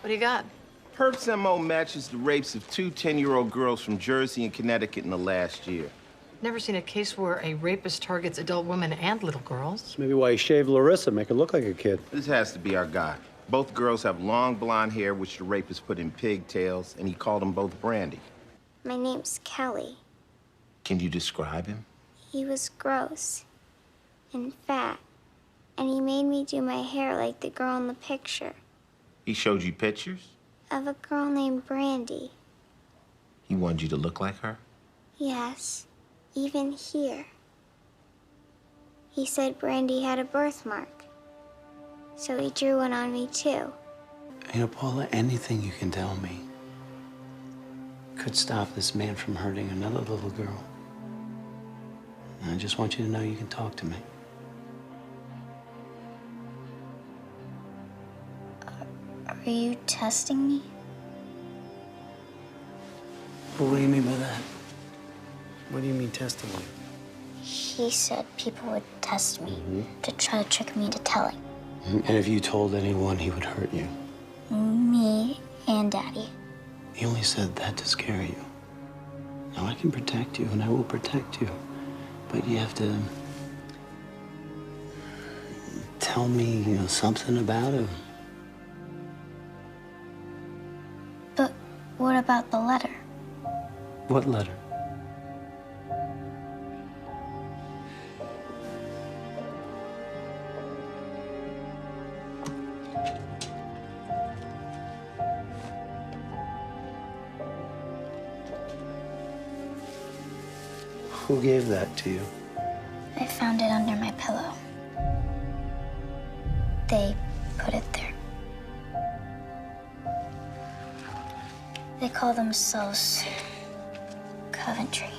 What do you got? Perp's MO matches the rapes of two 10-year-old girls from Jersey and Connecticut in the last year. Never seen a case where a rapist targets adult women and little girls. That's maybe why he shaved Larissa, make her look like a kid. This has to be our guy. Both girls have long blonde hair, which the rapist put in pigtails, and he called them both Brandy. My name's Kelly. Can you describe him? He was gross and fat, and he made me do my hair like the girl in the picture. He showed you pictures? Of a girl named Brandy. He wanted you to look like her? Yes, even here. He said Brandy had a birthmark, so he drew one on me too. You know, Paula, anything you can tell me could stop this man from hurting another little girl. And I just want you to know you can talk to me. Are you testing me? What do you mean by that? What do you mean testing me? He said people would test me to try to trick me into telling. And if you told anyone, he would hurt you. Me and Daddy. He only said that to scare you. Now, I can protect you, and I will protect you. But you have to tell me, something about him. But what about the letter? What letter? Who gave that to you? I found it under my pillow. They put it there. They call themselves Coventry.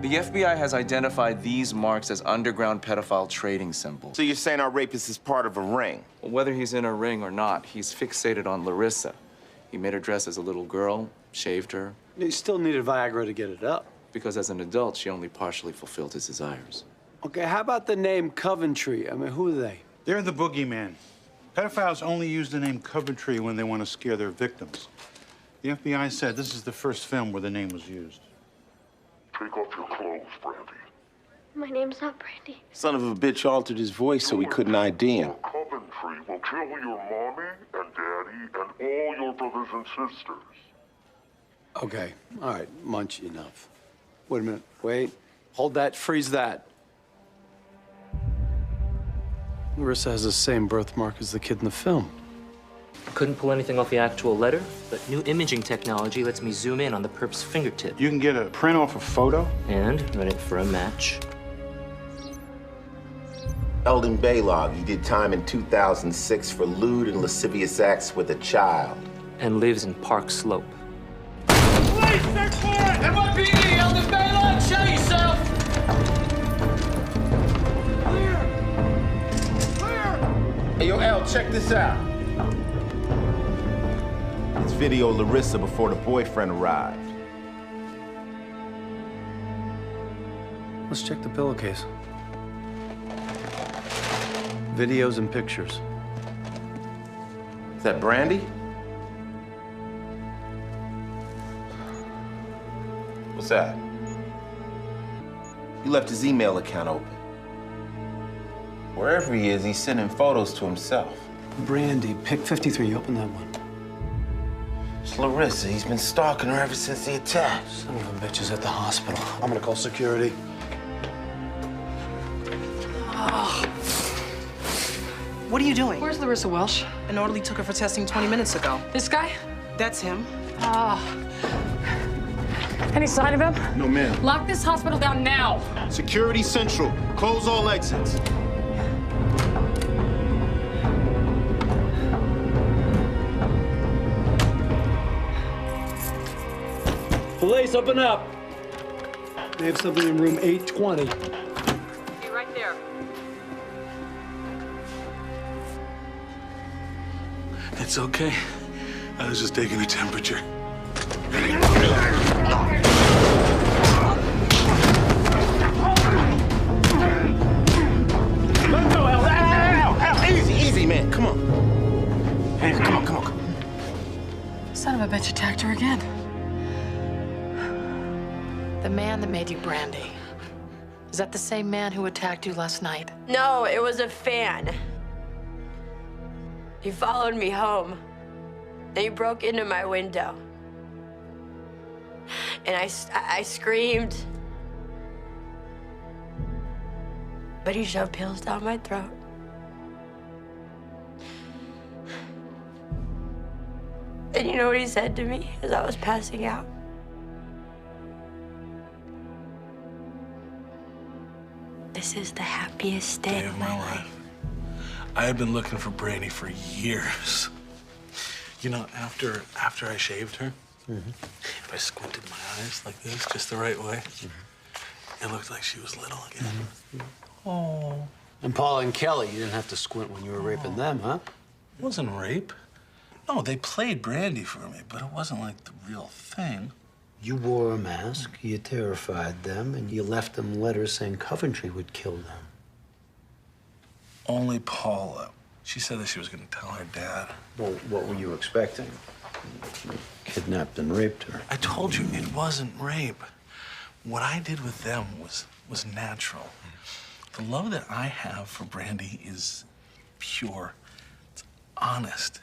The FBI has identified these marks as underground pedophile trading symbols. So you're saying our rapist is part of a ring? Whether he's in a ring or not, he's fixated on Larissa. He made her dress as a little girl, shaved her. You still needed Viagra to get it up. Because as an adult, she only partially fulfilled his desires. Okay, how about the name Coventry? I mean, who are they? They're the boogeyman. Pedophiles only use the name Coventry when they want to scare their victims. The FBI said this is the first film where the name was used. Take off your clothes, Brandy. My name's not Brandy. Son of a bitch altered his voice so we couldn't ID him. Coventry will kill your mommy and daddy and all your brothers and sisters. Okay, all right, Munch, enough. Wait a minute, wait. Hold that, freeze that. Larissa has the same birthmark as the kid in the film. Couldn't pull anything off the actual letter, but new imaging technology lets me zoom in on the perp's fingertip. You can get a print off a photo? And run it for a match. Elden Balogh, he did time in 2006 for lewd and lascivious acts with a child. And lives in Park Slope. Police, search for it! NYPD, Elden Balogh, show yourself! Hey, yo, L, check this out. It's video of Larissa before the boyfriend arrived. Let's check the pillowcase. Videos and pictures. Is that Brandy? What's that? He left his email account open. Wherever he is, he's sending photos to himself. Brandy, pick 53, open that one. It's Larissa. He's been stalking her ever since the attack. Son of a bitch is at the hospital. I'm gonna call security. What are you doing? Where's Larissa Welsh? An orderly took her for testing 20 minutes ago. This guy? That's him. Any sign of him? No, ma'am. Lock this hospital down now. Security Central. Close all exits. Police, open up. They have something in room 820. Be right there. It's okay. I was just taking a temperature. come on. Hey, come on, come on, come on. Son of a bitch attacked her again. The man that made you brandy. Is that the same man who attacked you last night? No, it was a fan. He followed me home. Then he broke into my window. And I screamed. But he shoved pills down my throat. And you know what he said to me as I was passing out? This is the happiest day of my life. I had been looking for Brandy for years. You know, after I shaved her, if I squinted my eyes like this, just the right way, it looked like she was little again. Oh. And Paul and Kelly, you didn't have to squint when you were raping them, huh? It wasn't rape. No, they played Brandy for me, but it wasn't like the real thing. You wore a mask, you terrified them, and you left them letters saying Coventry would kill them. Only Paula. She said that she was going to tell her dad. Well, what were you expecting? Kidnapped and raped her. I told you it wasn't rape. What I did with them was natural. The love that I have for Brandy is pure. It's honest.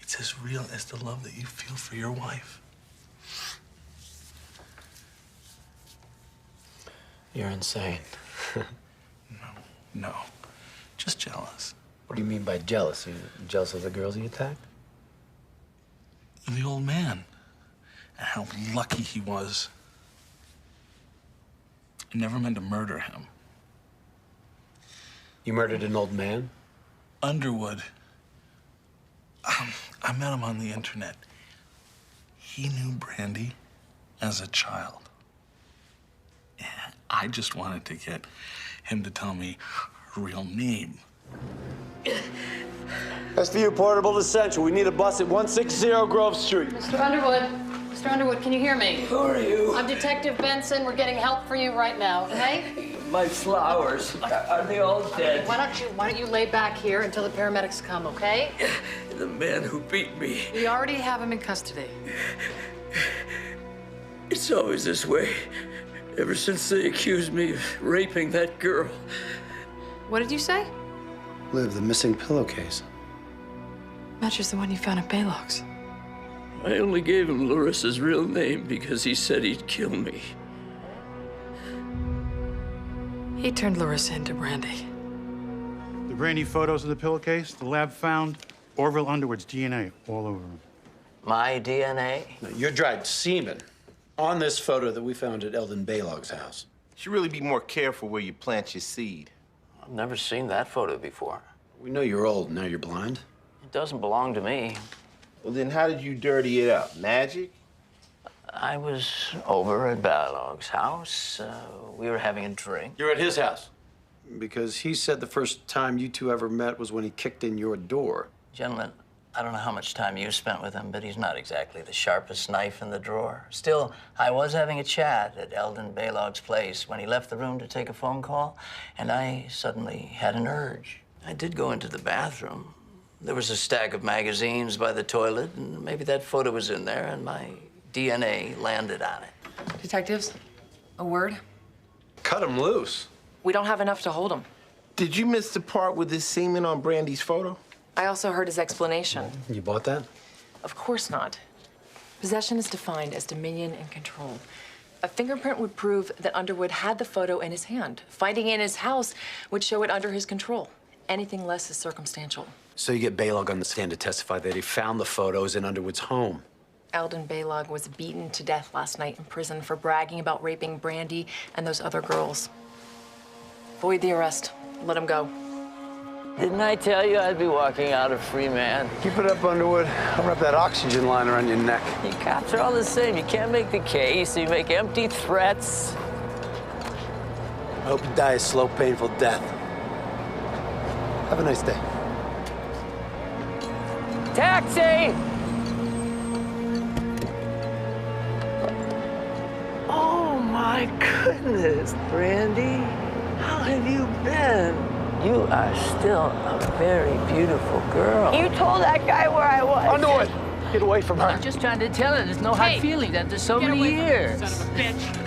It's as real as the love that you feel for your wife. You're insane. No. Just jealous. What do you mean by jealous? Are you jealous of the girls you attacked? The old man. And how lucky he was. I never meant to murder him. You murdered an old man? Underwood. I met him on the internet. He knew Brandy as a child. And I just wanted to get him to tell me her real name. SVU portable to Central. We need a bus at 160 Grove Street. Mr. Underwood. Mr. Underwood, can you hear me? Who are you? I'm Detective Benson. We're getting help for you right now, okay? My flowers. Are they all dead? Why don't you lay back here until the paramedics come, okay? The man who beat me. We already have him in custody. It's always this way. Ever since they accused me of raping that girl. What did you say? Liv, the missing pillowcase. Matches the one you found at Balogh's. I only gave him Larissa's real name because he said he'd kill me. He turned Larissa into Brandy. The Brandy photos of the pillowcase, the lab found Orville Underwood's DNA all over him. My DNA? No, your dried semen on this photo that we found at Elden Balogh's house. You should really be more careful where you plant your seed. I've never seen that photo before. We know you're old, now you're blind. It doesn't belong to me. Well, then how did you dirty it up? Magic? I was over at Balogh's house. We were having a drink. You're at his house? Because he said the first time you two ever met was when he kicked in your door. Gentlemen, I don't know how much time you spent with him, but he's not exactly the sharpest knife in the drawer. Still, I was having a chat at Elden Balogh's place when he left the room to take a phone call, and I suddenly had an urge. I did go into the bathroom. There was a stack of magazines by the toilet, and maybe that photo was in there, and my DNA landed on it. Detectives, a word? Cut him loose. We don't have enough to hold him. Did you miss the part with his semen on Brandy's photo? I also heard his explanation. You bought that? Of course not. Possession is defined as dominion and control. A fingerprint would prove that Underwood had the photo in his hand. Finding it in his house would show it under his control. Anything less is circumstantial. So you get Balogh on the stand to testify that he found the photos in Underwood's home. Elden Balogh was beaten to death last night in prison for bragging about raping Brandy and those other girls. Void the arrest. Let him go. Didn't I tell you I'd be walking out a free man? Keep it up, Underwood. I'll wrap that oxygen line around your neck. You cops are all the same. You can't make the case. You make empty threats. I hope you die a slow, painful death. Have a nice day. Taxi! Oh, my goodness, Brandy. How have you been? You are still a very beautiful girl. You told that guy where I was. Underwood, get away from her. I'm just trying to tell her there's no hard feelings after so many years. Son of a bitch.